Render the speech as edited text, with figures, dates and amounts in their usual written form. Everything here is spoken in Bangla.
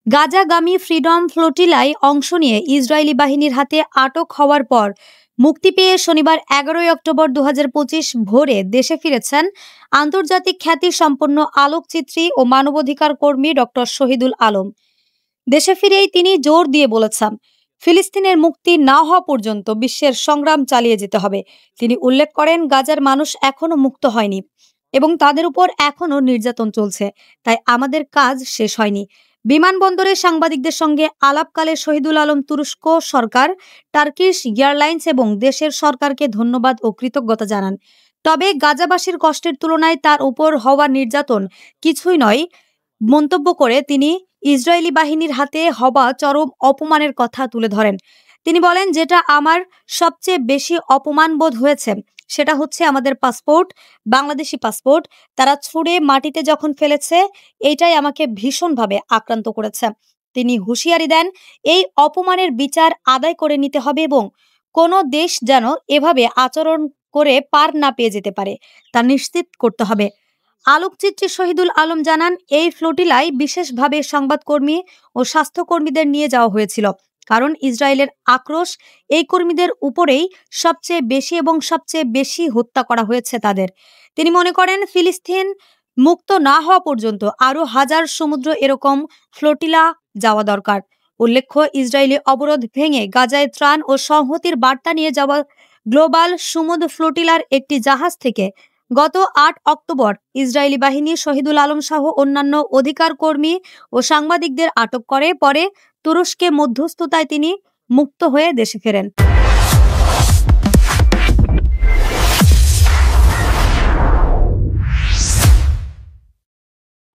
গাজাগামী ফ্রিডম ফ্লোটিলায় অংশ নিয়ে ইসরায়েলি বাহিনীর হাতে আটক হওয়ার পর মুক্তি পেয়ে শনিবার ১১ অক্টোবর ২০২৫ ভোরে দেশে ফিরেছেন আন্তর্জাতিক খ্যাতিসম্পন্ন আলোকচিত্রী ও মানবাধিকার কর্মী ডক্টর শহীদুল আলম। দেশে ফিরেই তিনি জোর দিয়ে বলেছেন, ফিলিস্তিনের মুক্তি না হওয়া পর্যন্ত বিশ্বের সংগ্রাম চালিয়ে যেতে হবে। তিনি উল্লেখ করেন, গাজার মানুষ এখনো মুক্ত হয়নি এবং তাদের উপর এখনো নির্যাতন চলছে, তাই আমাদের কাজ শেষ হয়নি। বিমানবন্দরে সাংবাদিকদের সঙ্গে আলাপকালে শহীদুল আলম তুরস্ক সরকার, টার্কিশ এয়ারলাইন্স এবং দেশের সরকারকে ধন্যবাদ ও কৃতজ্ঞতা জানান। তবে গাজাবাসীর কষ্টের তুলনায় তার উপর হওয়া নির্যাতন কিছুই নয় মন্তব্য করে তিনি ইসরায়েলি বাহিনীর হাতে হওয়া চরম অপমানের কথা তুলে ধরেন। তিনি বলেন, যেটা আমার সবচেয়ে বেশি অপমান বোধ হয়েছে সেটা হচ্ছে আমাদের পাসপোর্ট, বাংলাদেশি পাসপোর্ট তারা ছুঁড়ে মাটিতে যখন ফেলেছে, এইটাই আমাকে ভীষণভাবে আক্রান্ত করেছে। তিনি হুঁশিয়ারি দেন, এই অপমানের বিচার আদায় করে নিতে হবে এবং কোনো দেশ যেন এভাবে আচরণ করে পার না পেয়ে যেতে পারে তা নিশ্চিত করতে হবে। আলোকচিত্রী শহীদুল আলম জানান, এই ফ্লোটিলায় বিশেষভাবে সংবাদকর্মী ও স্বাস্থ্যকর্মীদের নিয়ে যাওয়া হয়েছিল, কারণ ইসরায়েলের আক্রোশ এই কর্মীদের উপরেই সবচেয়ে বেশি এবং সবচেয়ে বেশি হত্যা করা হয়েছে তাদের। তিনি মনে করেন, ফিলিস্তিন মুক্ত না হওয়া পর্যন্ত আরও হাজার সমুদ্র এরকম ফ্লোটিলা যাওয়া দরকার। উল্লেখ্য, ইসরায়েলি অবরোধ ভেঙে গাজায় ত্রাণ ও সংহতির বার্তা নিয়ে যাওয়া গ্লোবাল সমুদ্র ফ্লোটিলার একটি জাহাজ থেকে গত ৮ অক্টোবর ইসরায়েলি বাহিনী শহীদুল আলম সহ অন্যান্য অধিকার কর্মী ও সাংবাদিকদের আটক করে। পরে তুরস্কে মধ্যস্থতায় তিনি মুক্ত হয়ে দেশে ফেরেন।